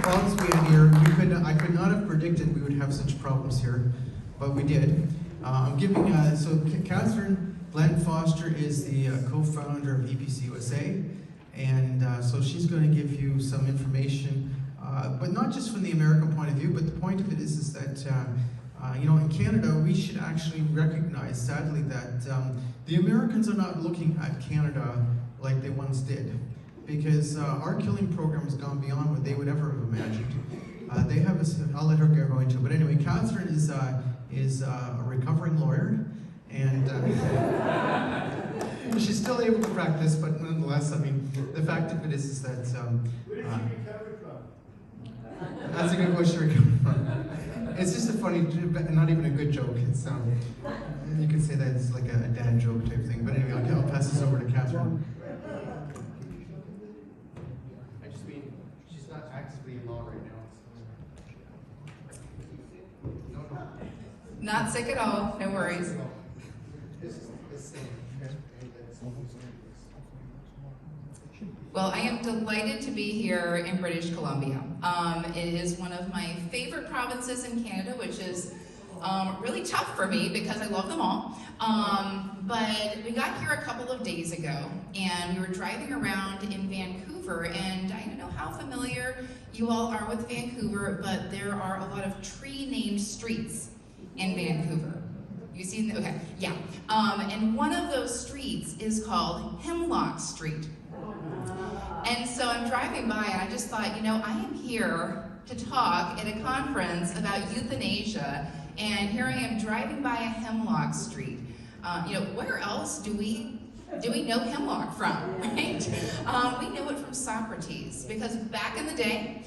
problems we had here, I could not have predicted we would have such problems here, but we did. I'm giving, so Catherine Glenn Foster is the co-founder of EPC USA, and so she's going to give you some information, but not just from the American point of view, but the point of it is that you know, in Canada, we should actually recognize, sadly, that the Americans are not looking at Canada like they once did, because our killing program has gone beyond what they would ever have imagined. They have I'll let her get going too, but anyway, Catherine is a recovering lawyer, and she's still able to practice, but nonetheless, I mean, the fact of it is that... Where did she recover from? That's a good question to recover from. It's just a funny, not even a good joke. It's you could say that it's like a dad joke type thing. But anyway, I'll pass this over to Catherine. I just mean, she's not actively in law right now. No. Not sick at all, no worries. Well, I am delighted to be here in British Columbia. It is one of my favorite provinces in Canada, which is really tough for me because I love them all. But we got here a couple of days ago, and we were driving around in Vancouver, and I don't know how familiar you all are with Vancouver, but there are a lot of tree-named streets in Vancouver. You seen that? Okay, yeah. And one of those streets is called Hemlock Street. And so I'm driving by and I just thought, you know, I am here to talk at a conference about euthanasia, and here I am driving by a Hemlock Street. You know, where else do we know hemlock from, right? We know it from Socrates, because back in the day,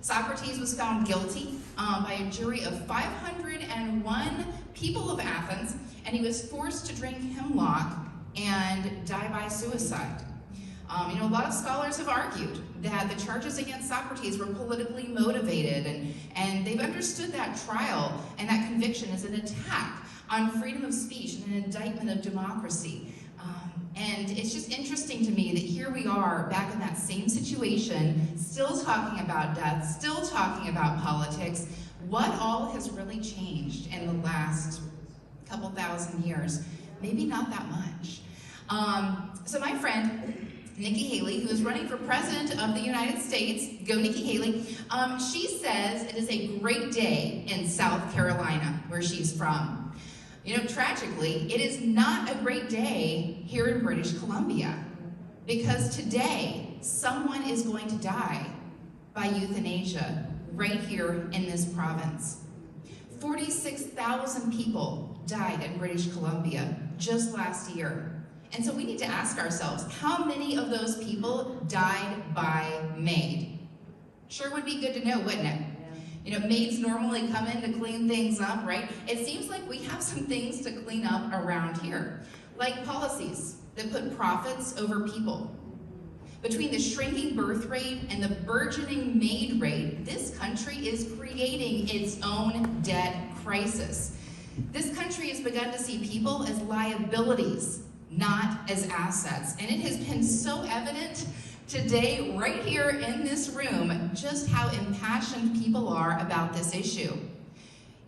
Socrates was found guilty by a jury of 501 people of Athens, and he was forced to drink hemlock and die by suicide. You know, a lot of scholars have argued that the charges against Socrates were politically motivated, and they've understood that trial and that conviction as an attack on freedom of speech and an indictment of democracy. And it's just interesting to me that here we are back in that same situation, still talking about death, still talking about politics. What all has really changed in the last couple thousand years? Maybe not that much. So my friend, Nikki Haley, who is running for president of the United States, go Nikki Haley, she says it is a great day in South Carolina, where she's from. You know, tragically, it is not a great day here in British Columbia, because today, someone is going to die by euthanasia right here in this province. 46,000 people died in British Columbia just last year. And so we need to ask ourselves, how many of those people died by M.A.I.D? Sure would be good to know, wouldn't it? You know, maids normally come in to clean things up, right? It seems like we have some things to clean up around here, like policies that put profits over people. Between the shrinking birth rate and the burgeoning maid rate, this country is creating its own debt crisis. This country has begun to see people as liabilities, not as assets. And it has been so evident today, right here in this room, just how impassioned people are about this issue.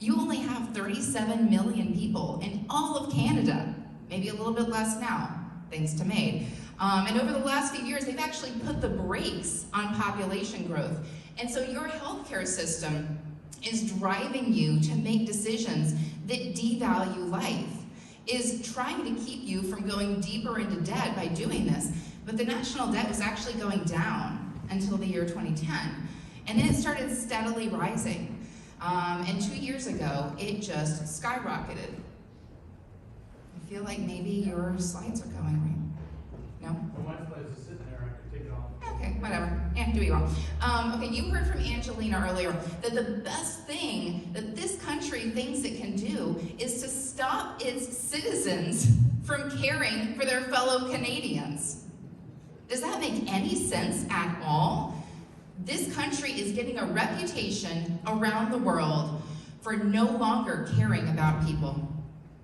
You only have 37 million people in all of Canada, maybe a little bit less now, thanks to M.A.I.D. And over the last few years, they've actually put the brakes on population growth. And so your healthcare system is driving you to make decisions that devalue life, is trying to keep you from going deeper into debt by doing this. But the national debt was actually going down until the year 2010. And then it started steadily rising. And 2 years ago, it just skyrocketed. I feel like maybe your slides are going right. No? Well, my slides are sitting there, I can take it off. Okay, whatever. Yeah, do what you want. Okay, you heard from Angelina earlier that the best thing that this country thinks it can do is to stop its citizens from caring for their fellow Canadians. Does that make any sense at all? This country is getting a reputation around the world for no longer caring about people.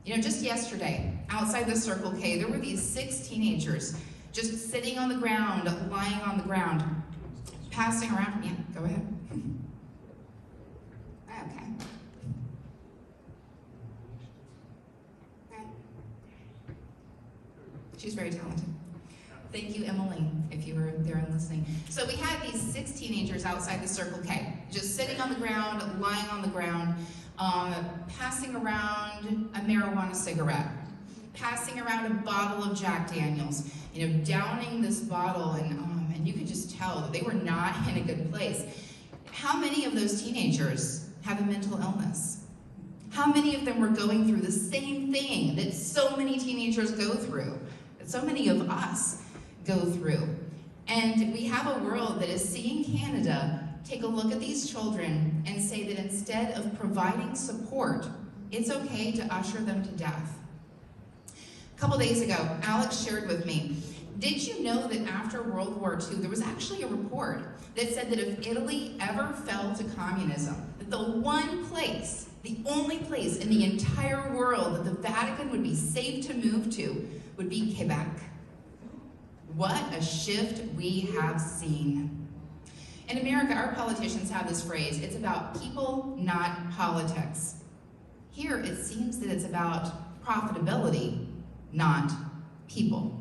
You know, just yesterday, outside the Circle K, there were these 6 teenagers just sitting on the ground, lying on the ground, passing around, yeah, go ahead. Okay. She's very talented. Thank you, Emily, if you were there and listening. So we had these 6 teenagers outside the Circle K, just sitting on the ground, lying on the ground, passing around a marijuana cigarette, passing around a bottle of Jack Daniels, downing this bottle, and you could just tell that they were not in a good place. How many of those teenagers have a mental illness? How many of them were going through the same thing that so many teenagers go through, that so many of us go through? And we have a world that is seeing Canada take a look at these children and say that instead of providing support, it's okay to usher them to death. A couple days ago, Alex shared with me, did you know that after World War II, there was actually a report that said that if Italy ever fell to communism, that the one place, the only place in the entire world that the Vatican would be safe to move to would be Quebec. What a shift we have seen. In America, our politicians have this phrase, it's about people, not politics. Here, it seems that it's about profitability, not people.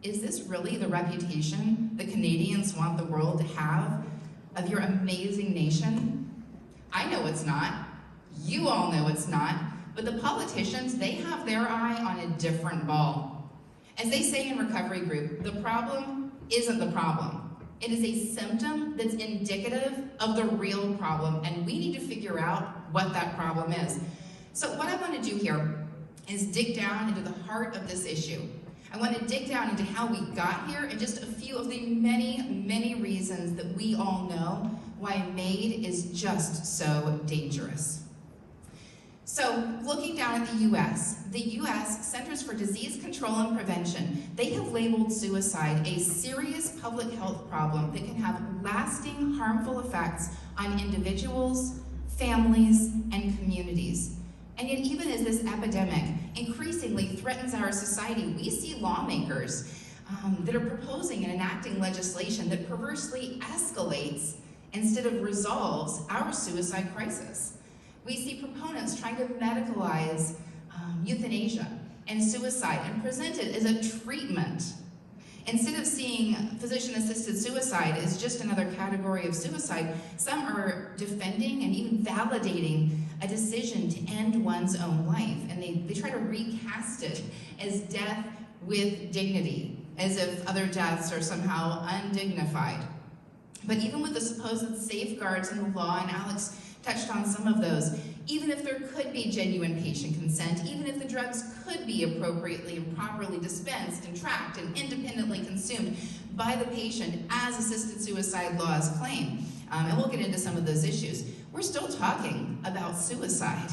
Is this really the reputation the Canadians want the world to have of your amazing nation? I know it's not. You all know it's not. But the politicians, they have their eye on a different ball. As they say in Recovery Group, the problem isn't the problem. It is a symptom that's indicative of the real problem, and we need to figure out what that problem is. So what I want to do here is dig down into the heart of this issue. I want to dig down into how we got here and just a few of the many, many reasons that we all know why M.A.I.D is just so dangerous. So, looking down at the U.S. Centers for Disease Control and Prevention, they have labeled suicide a serious public health problem that can have lasting harmful effects on individuals, families, and communities. And yet, even as this epidemic increasingly threatens our society, we see lawmakers that are proposing and enacting legislation that perversely escalates instead of resolves our suicide crisis. We see proponents trying to medicalize euthanasia and suicide and present it as a treatment. Instead of seeing physician-assisted suicide as just another category of suicide, some are defending and even validating a decision to end one's own life. And they try to recast it as death with dignity, as if other deaths are somehow undignified. But even with the supposed safeguards in the law, and Alex touched on some of those, even if there could be genuine patient consent, even if the drugs could be appropriately and properly dispensed and tracked and independently consumed by the patient as assisted suicide laws claim, and we'll get into some of those issues, we're still talking about suicide.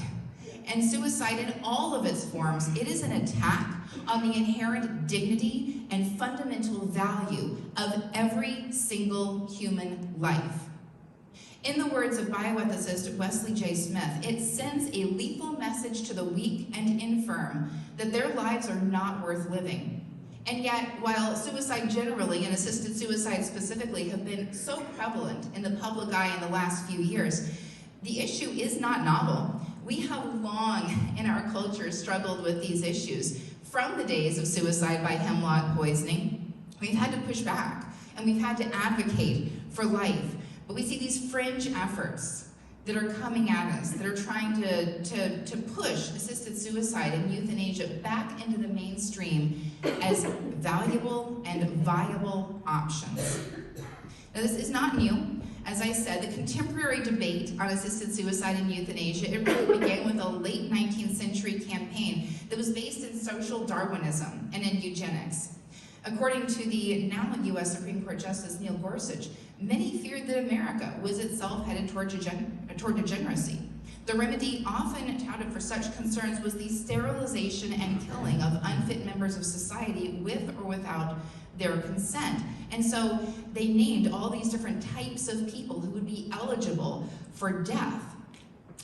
And suicide in all of its forms, it is an attack on the inherent dignity and fundamental value of every single human life. In the words of bioethicist Wesley J. Smith, it sends a lethal message to the weak and infirm that their lives are not worth living. And yet, while suicide generally and assisted suicide specifically have been so prevalent in the public eye in the last few years, the issue is not novel. We have long in our culture struggled with these issues. From the days of suicide by hemlock poisoning, we've had to push back and we've had to advocate for life. But we see these fringe efforts that are coming at us, that are trying to push assisted suicide and euthanasia back into the mainstream as valuable and viable options. Now, this is not new. As I said, the contemporary debate on assisted suicide and euthanasia, it really began with a late 19th century campaign that was based in social Darwinism and in eugenics. According to the now U.S. Supreme Court Justice Neil Gorsuch, many feared that America was itself headed toward degeneracy. The remedy often touted for such concerns was the sterilization and killing of unfit members of society with or without their consent. And so they named all these different types of people who would be eligible for death.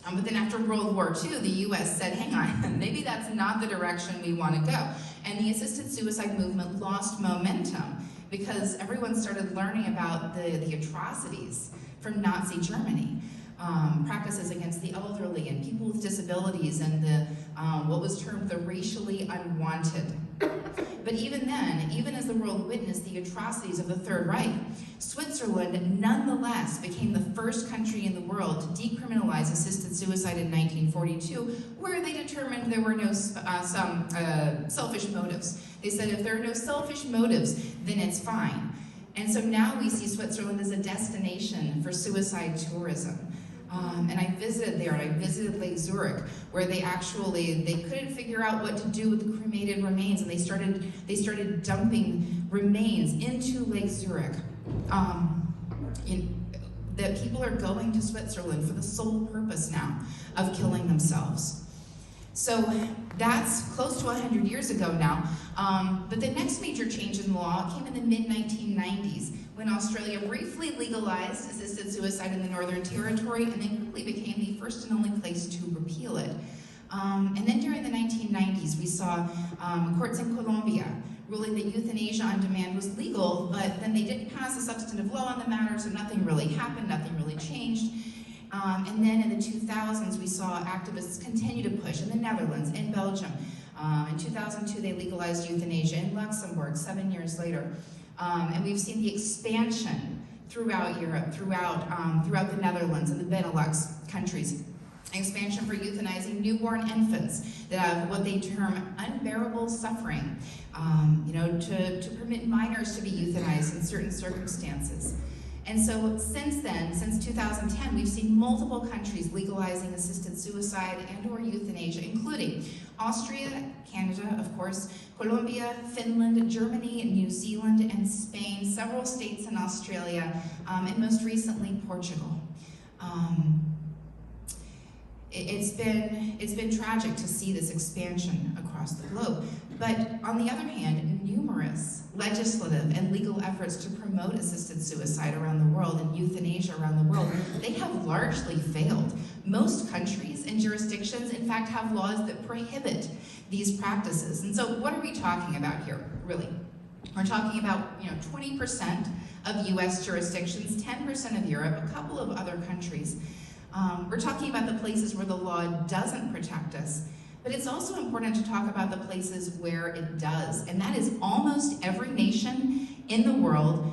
But then after World War II, the U.S. said, hang on, maybe that's not the direction we want to go. And the assisted suicide movement lost momentum because everyone started learning about the atrocities from Nazi Germany. Practices against the elderly and people with disabilities and the what was termed the racially unwanted. But even then, even as the world witnessed the atrocities of the Third Reich, Switzerland nonetheless became the first country in the world to decriminalize assisted suicide in 1942, where they determined there were no selfish motives. They said if there are no selfish motives, then it's fine. And so now we see Switzerland as a destination for suicide tourism. And I visited there, and I visited Lake Zurich, where they couldn't figure out what to do with the cremated remains, and they started dumping remains into Lake Zurich. That people are going to Switzerland for the sole purpose now of killing themselves. So that's close to 100 years ago now. But the next major change in law came in the mid-1990s, when Australia briefly legalized assisted suicide in the Northern Territory and then quickly became the first and only place to repeal it. And then during the 1990s, we saw courts in Colombia ruling that euthanasia on demand was legal, but then they didn't pass a substantive law on the matter, so nothing really happened, nothing really changed. And then in the 2000s, we saw activists continue to push in the Netherlands, in Belgium. In 2002, they legalized euthanasia in Luxembourg, 7 years later. And we've seen the expansion throughout Europe, throughout the Netherlands and the Benelux countries. Expansion for euthanizing newborn infants that have what they term unbearable suffering, to permit minors to be euthanized in certain circumstances. And so since then, since 2010, we've seen multiple countries legalizing assisted suicide and or euthanasia, including Austria, Canada, of course, Colombia, Finland, Germany, New Zealand, and Spain, several states in Australia, and most recently, Portugal. It's been tragic to see this expansion across the globe. But on the other hand, numerous legislative and legal efforts to promote assisted suicide around the world and euthanasia around the world, they have largely failed. Most countries and jurisdictions, in fact, have laws that prohibit these practices. And so what are we talking about here, really? We're talking about 20% of US jurisdictions, 10% of Europe, a couple of other countries. We're talking about the places where the law doesn't protect us, but it's also important to talk about the places where it does, and that is almost every nation in the world.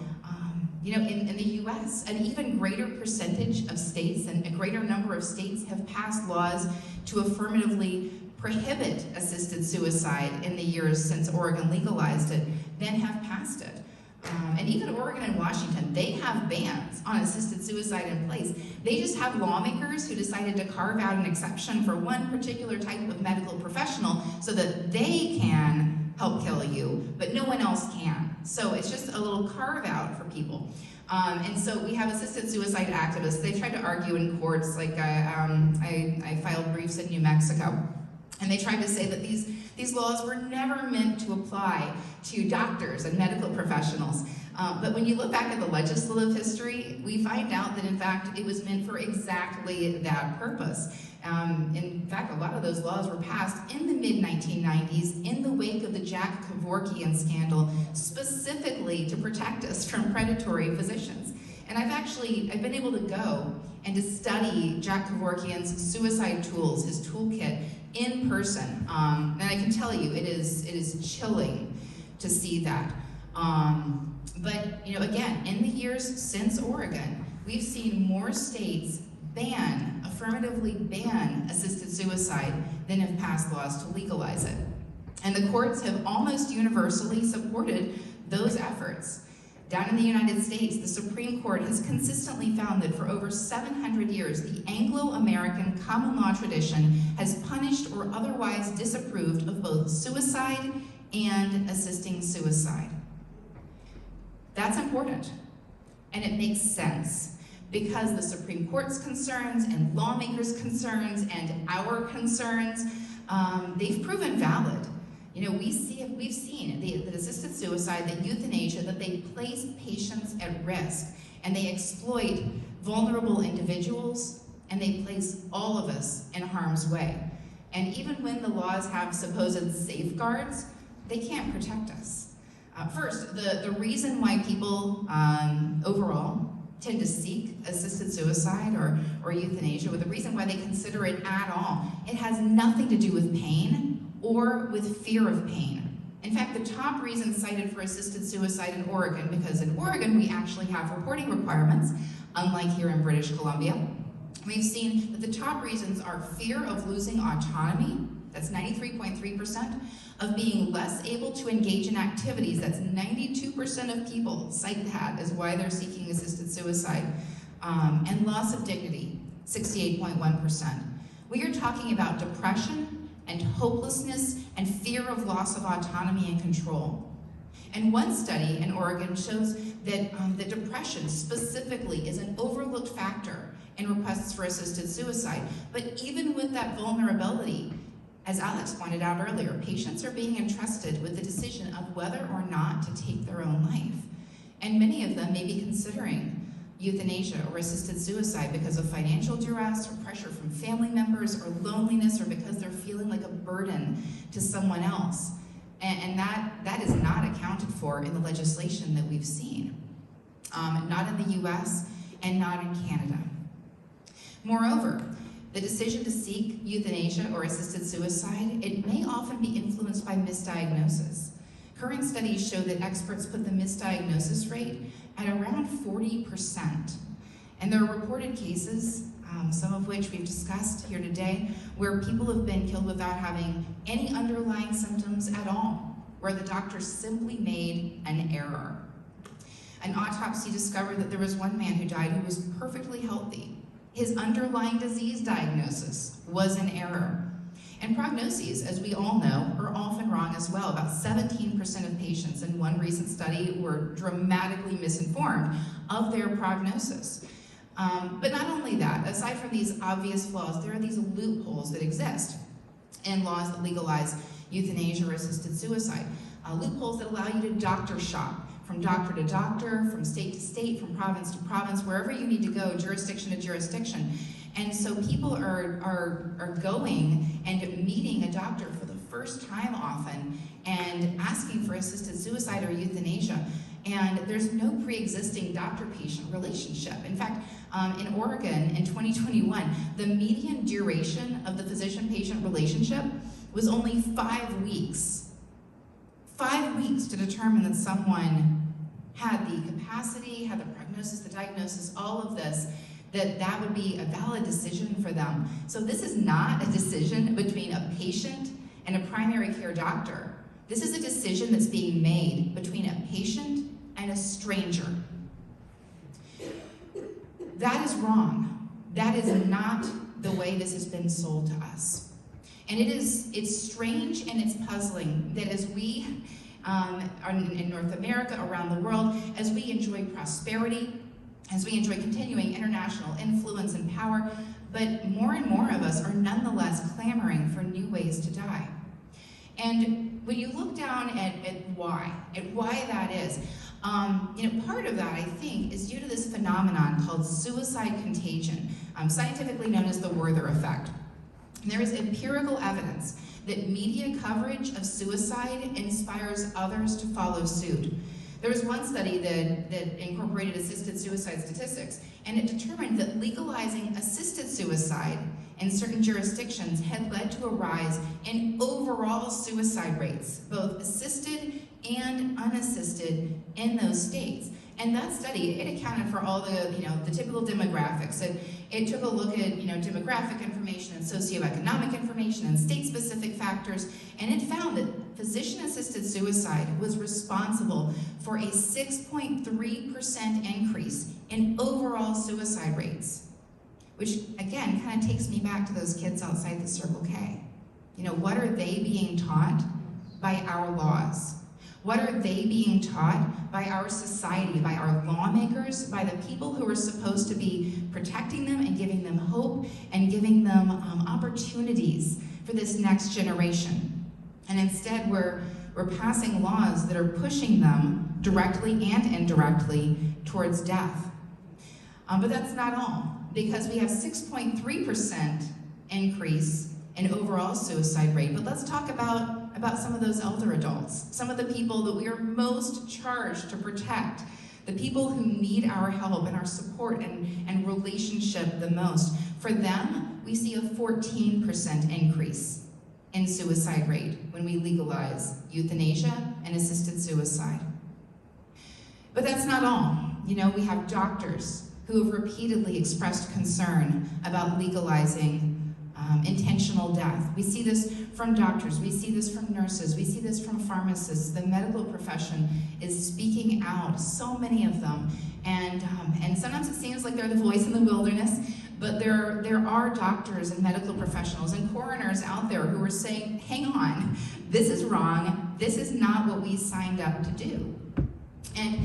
In the US, an even greater percentage of states and a greater number of states have passed laws to affirmatively prohibit assisted suicide in the years since Oregon legalized it, than have passed it. And even Oregon and Washington, they have bans on assisted suicide in place. They just have lawmakers who decided to carve out an exception for one particular type of medical professional so that they can help kill you, but no one else can. So it's just a little carve out for people. And so we have assisted suicide activists. They tried to argue in courts, like I filed briefs in New Mexico, and they tried to say that these laws were never meant to apply to doctors and medical professionals. But when you look back at the legislative history, we find out that in fact it was meant for exactly that purpose. In fact, a lot of those laws were passed in the mid-1990s in the wake of the Jack Kevorkian scandal, specifically to protect us from predatory physicians. And I've been able to go and to study Jack Kevorkian's suicide tools, his toolkit, in person. And I can tell you, it is chilling to see that. But again, in the years since Oregon, we've seen more states affirmatively ban assisted suicide than have passed laws to legalize it. And the courts have almost universally supported those efforts. Down in the United States, the Supreme Court has consistently found that for over 700 years, the Anglo-American common law tradition has punished or otherwise disapproved of both suicide and assisting suicide. That's important, and it makes sense, because the Supreme Court's concerns and lawmakers' concerns and our concerns, they've proven valid. We've seen that assisted suicide, that euthanasia, that they place patients at risk, and they exploit vulnerable individuals, and they place all of us in harm's way. And even when the laws have supposed safeguards, they can't protect us. First, the reason why people overall tend to seek assisted suicide or euthanasia, or the reason why they consider it at all, it has nothing to do with pain or with fear of pain. In fact, the top reason cited for assisted suicide in Oregon, because in Oregon we actually have reporting requirements, unlike here in British Columbia, we've seen that the top reasons are fear of losing autonomy, that's 93.3%, of being less able to engage in activities, that's 92% of people cite that as why they're seeking assisted suicide, and loss of dignity, 68.1%. We are talking about depression and hopelessness and fear of loss of autonomy and control. And one study in Oregon shows that that depression specifically is an overlooked factor in requests for assisted suicide. But even with that vulnerability, as Alex pointed out earlier, patients are being entrusted with the decision of whether or not to take their own life. And many of them may be considering euthanasia or assisted suicide because of financial duress or pressure from family members or loneliness, or because they're feeling like a burden to someone else. And that is not accounted for in the legislation that we've seen, not in the US and not in Canada. Moreover, the decision to seek euthanasia or assisted suicide, it may often be influenced by misdiagnosis. Current studies show that experts put the misdiagnosis rate at around 40%. And there are reported cases, some of which we've discussed here today, where people have been killed without having any underlying symptoms at all, where the doctor simply made an error. An autopsy discovered that there was one man who died who was perfectly healthy. His underlying disease diagnosis was an error. And prognoses, as we all know, are often wrong as well. About 17% of patients in one recent study were dramatically misinformed of their prognosis. But not only that, aside from these obvious flaws, there are these loopholes that exist in laws that legalize euthanasia or assisted suicide. Loopholes that allow you to doctor shop, from doctor to doctor, from state to state, from province to province, wherever you need to go, jurisdiction to jurisdiction. And so people are going and meeting a doctor for the first time often and asking for assisted suicide or euthanasia. And there's no pre-existing doctor-patient relationship. In fact, in Oregon in 2021, the median duration of the physician-patient relationship was only 5 weeks. 5 weeks to determine that someone had the capacity, had the prognosis, the diagnosis, all of this, that would be a valid decision for them. So this is not a decision between a patient and a primary care doctor. This is a decision that's being made between a patient and a stranger. That is wrong. That is not the way this has been sold to us. And it's strange and it's puzzling that as we are in North America, around the world, as we enjoy prosperity, as we enjoy continuing international influence and power, but more and more of us are nonetheless clamoring for new ways to die. And when you look down at why that is, part of that, I think, is due to this phenomenon called suicide contagion, scientifically known as the Werther effect. And there is empirical evidence that media coverage of suicide inspires others to follow suit. There was one study that incorporated assisted suicide statistics, and it determined that legalizing assisted suicide in certain jurisdictions had led to a rise in overall suicide rates, both assisted and unassisted in those states. And that study, it accounted for all the typical demographics. It took a look at demographic information and socioeconomic information and state-specific factors, and it found that physician-assisted suicide was responsible for a 6.3% increase in overall suicide rates, which again kind of takes me back to those kids outside the Circle K. What are they being taught by our laws? What are they being taught by our society, by our lawmakers, by the people who are supposed to be protecting them and giving them hope and giving them opportunities for this next generation? And instead, we're passing laws that are pushing them directly and indirectly towards death. But that's not all, because we have 6.3% increase in overall suicide rate. But let's talk about about some of those elder adults, some of the people that we are most charged to protect, the people who need our help and our support and relationship the most. For them, we see a 14% increase in suicide rate when we legalize euthanasia and assisted suicide. But that's not all. You know, we have doctors who have repeatedly expressed concern about legalizing intentional death. We see this from doctors, we see this from nurses, we see this from pharmacists. The medical profession is speaking out, so many of them. And sometimes it seems like they're the voice in the wilderness, but there are doctors and medical professionals and coroners out there who are saying, hang on, this is wrong, this is not what we signed up to do. And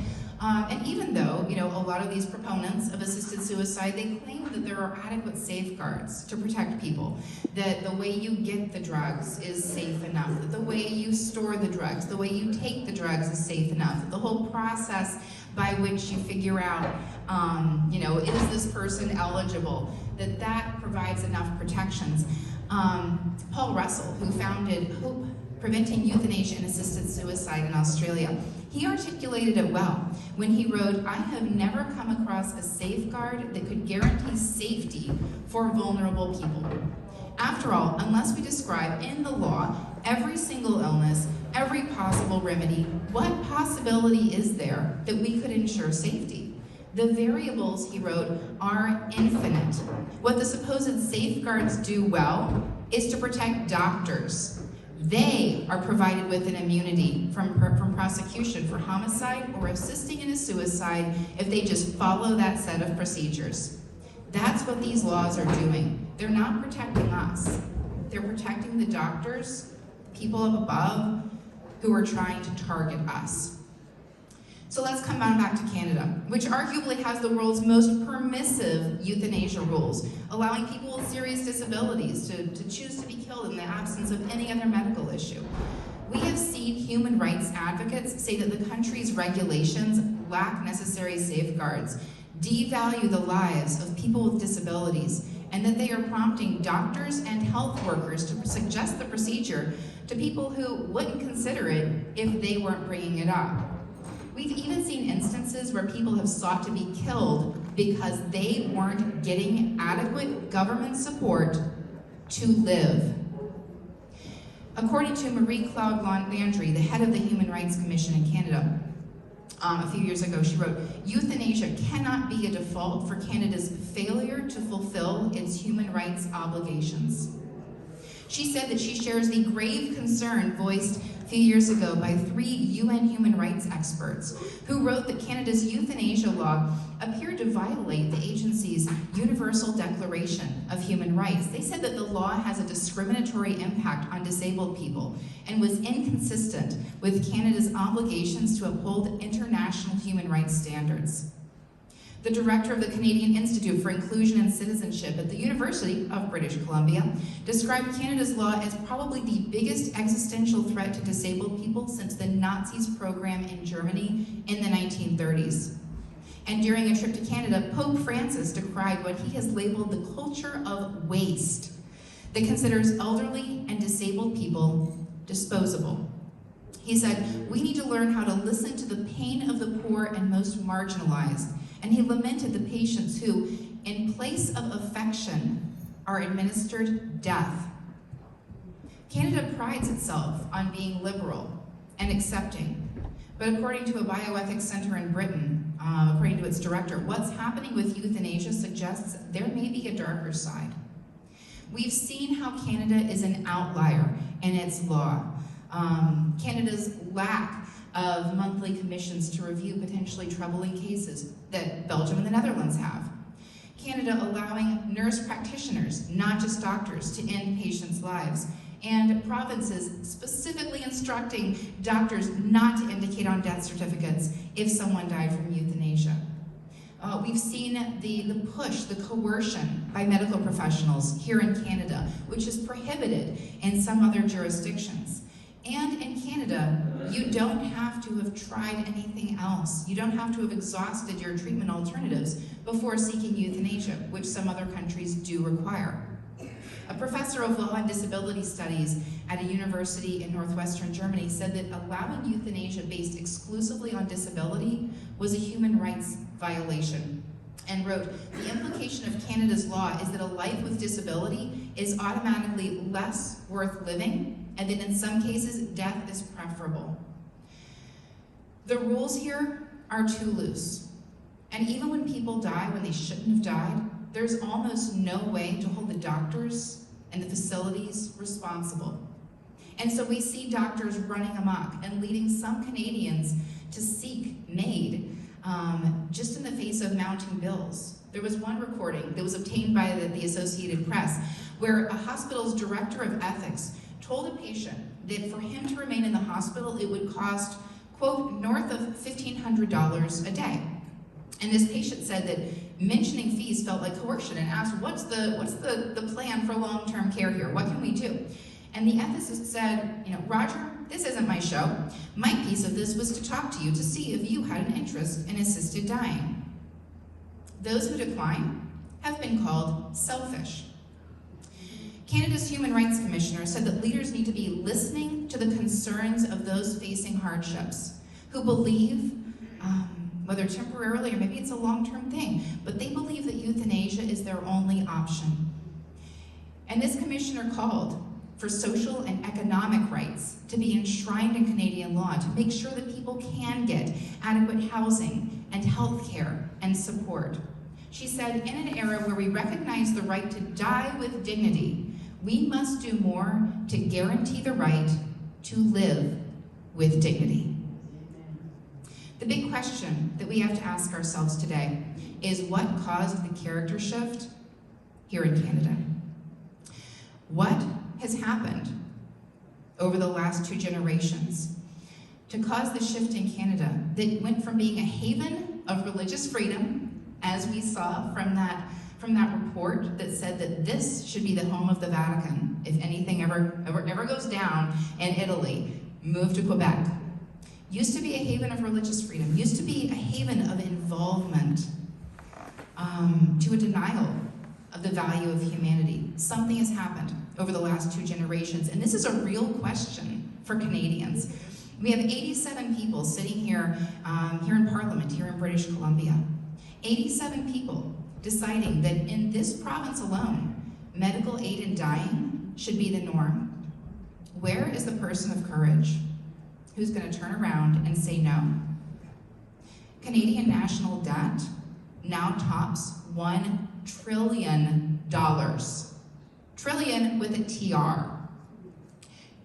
even though, you know, a lot of these proponents of assisted suicide, they claim that there are adequate safeguards to protect people, that the way you get the drugs is safe enough, that the way you store the drugs, the way you take the drugs is safe enough, that the whole process by which you figure out, you know, is this person eligible, that provides enough protections. Paul Russell, who founded HOPE, Preventing Euthanasia and Assisted Suicide in Australia, he articulated it well when he wrote, "I have never come across a safeguard that could guarantee safety for vulnerable people. After all, unless we describe in the law every single illness, every possible remedy, what possibility is there that we could ensure safety? The variables," he wrote, "are infinite. What the supposed safeguards do well is to protect doctors. They are provided with an immunity from prosecution for homicide or assisting in a suicide if they just follow that set of procedures. That's what these laws are doing. They're not protecting us. They're protecting the doctors, people up above, who are trying to target us." So let's come on back to Canada, which arguably has the world's most permissive euthanasia rules, allowing people with serious disabilities to choose to be killed in the absence of any other medical issue. We have seen human rights advocates say that the country's regulations lack necessary safeguards, devalue the lives of people with disabilities, and that they are prompting doctors and health workers to suggest the procedure to people who wouldn't consider it if they weren't bringing it up. We've even seen instances where people have sought to be killed because they weren't getting adequate government support to live. According to Marie-Claude Landry, the head of the Human Rights Commission in Canada, a few years ago, she wrote, "Euthanasia cannot be a default for Canada's failure to fulfill its human rights obligations." She said that she shares the grave concern voiced a few years ago by 3 UN human rights experts who wrote that Canada's euthanasia law appeared to violate the agency's Universal Declaration of Human Rights. They said that the law has a discriminatory impact on disabled people and was inconsistent with Canada's obligations to uphold international human rights standards. The director of the Canadian Institute for Inclusion and Citizenship at the University of British Columbia described Canada's law as probably the biggest existential threat to disabled people since the Nazis' program in Germany in the 1930s. And during a trip to Canada, Pope Francis decried what he has labeled the culture of waste that considers elderly and disabled people disposable. He said, "We need to learn how to listen to the pain of the poor and most marginalized." And he lamented the patients who, in place of affection, are administered death. Canada prides itself on being liberal and accepting. But according to a bioethics center in Britain, according to its director, what's happening with euthanasia suggests there may be a darker side. We've seen how Canada is an outlier in its law. Canada's lack of monthly commissions to review potentially troubling cases that Belgium and the Netherlands have. Canada allowing nurse practitioners, not just doctors, to end patients' lives. And provinces specifically instructing doctors not to indicate on death certificates if someone died from euthanasia. We've seen the push, the coercion by medical professionals here in Canada, which is prohibited in some other jurisdictions. And in Canada, you don't have to have tried anything else. You don't have to have exhausted your treatment alternatives before seeking euthanasia, which some other countries do require. A professor of law and disability studies at a university in northwestern Germany said that allowing euthanasia based exclusively on disability was a human rights violation, and wrote, "The implication of Canada's law is that a life with disability is automatically less worth living, and that in some cases, death is preferable." The rules here are too loose. And even when people die when they shouldn't have died, there's almost no way to hold the doctors and the facilities responsible. And so we see doctors running amok and leading some Canadians to seek M.A.I.D. Just in the face of mounting bills. There was one recording that was obtained by the Associated Press where a hospital's director of ethics told a patient that for him to remain in the hospital, it would cost, quote, north of $1,500 a day. And this patient said that mentioning fees felt like coercion and asked, what's the plan for long-term care here? What can we do? And the ethicist said, Roger, this isn't my show. My piece of this was to talk to you to see if you had an interest in assisted dying. Those who decline have been called selfish. Canada's Human Rights Commissioner said that leaders need to be listening to the concerns of those facing hardships, who believe, whether temporarily or maybe it's a long-term thing, but they believe that euthanasia is their only option. And this commissioner called for social and economic rights to be enshrined in Canadian law to make sure that people can get adequate housing and health care and support. She said, in an era where we recognize the right to die with dignity, we must do more to guarantee the right to live with dignity. The big question that we have to ask ourselves today is what caused the character shift here in Canada? What has happened over the last 2 generations to cause the shift in Canada that went from being a haven of religious freedom, as we saw from that report that said that this should be the home of the Vatican, if anything ever goes down in Italy, move to Quebec. Used to be a haven of religious freedom, used to be a haven of involvement, to a denial of the value of humanity. Something has happened over the last 2 generations, and this is a real question for Canadians. We have 87 people sitting here, here in Parliament, here in British Columbia. 87 people deciding that in this province alone, medical aid in dying should be the norm. Where is the person of courage who's going to turn around and say no? Canadian national debt now tops $1 trillion. Trillion with a TR.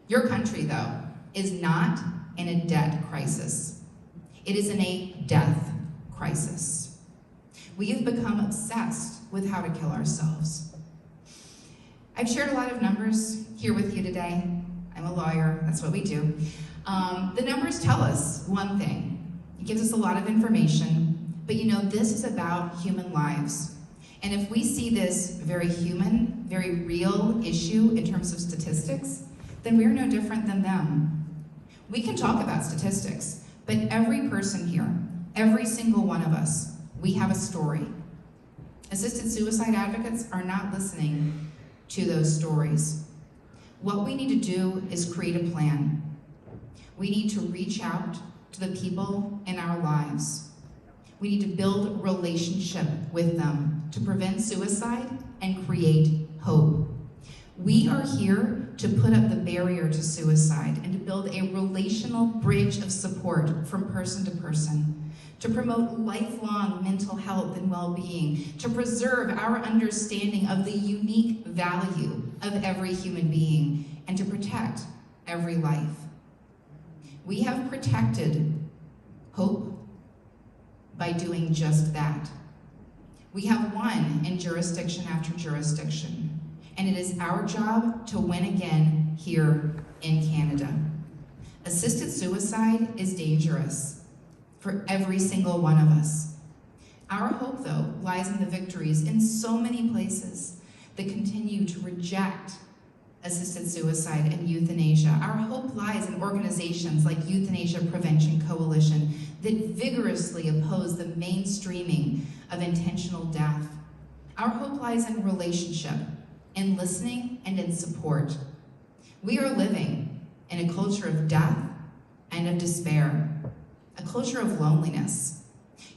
Your country, though, is not in a debt crisis. It is in a death crisis. We have become obsessed with how to kill ourselves. I've shared a lot of numbers here with you today. I'm a lawyer, that's what we do. The numbers tell us one thing. It gives us a lot of information, but this is about human lives. And if we see this very human, very real issue in terms of statistics, then we're no different than them. We can talk about statistics, but every person here, every single one of us, we have a story. Assisted suicide advocates are not listening to those stories. What we need to do is create a plan. We need to reach out to the people in our lives. We need to build relationship with them to prevent suicide and create hope. We are here to put up the barrier to suicide and to build a relational bridge of support from person to person, to promote lifelong mental health and well-being, to preserve our understanding of the unique value of every human being, and to protect every life. We have protected hope by doing just that. We have won in jurisdiction after jurisdiction, and it is our job to win again here in Canada. Assisted suicide is dangerous for every single one of us. Our hope, though, lies in the victories in so many places that continue to reject assisted suicide and euthanasia. Our hope lies in organizations like Euthanasia Prevention Coalition that vigorously oppose the mainstreaming of intentional death. Our hope lies in relationship in listening, and in support. We are living in a culture of death and of despair, a culture of loneliness.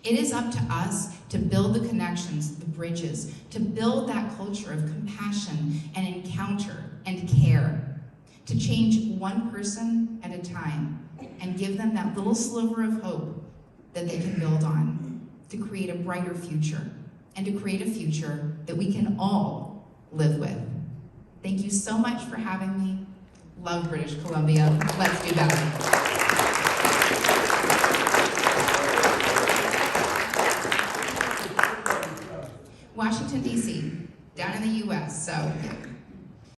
It is up to us to build the connections, the bridges, to build that culture of compassion and encounter and care, to change one person at a time and give them that little sliver of hope that they can build on, to create a brighter future, and to create a future that we can all live with. Thank you so much for having me. Love British Columbia. Let's do better.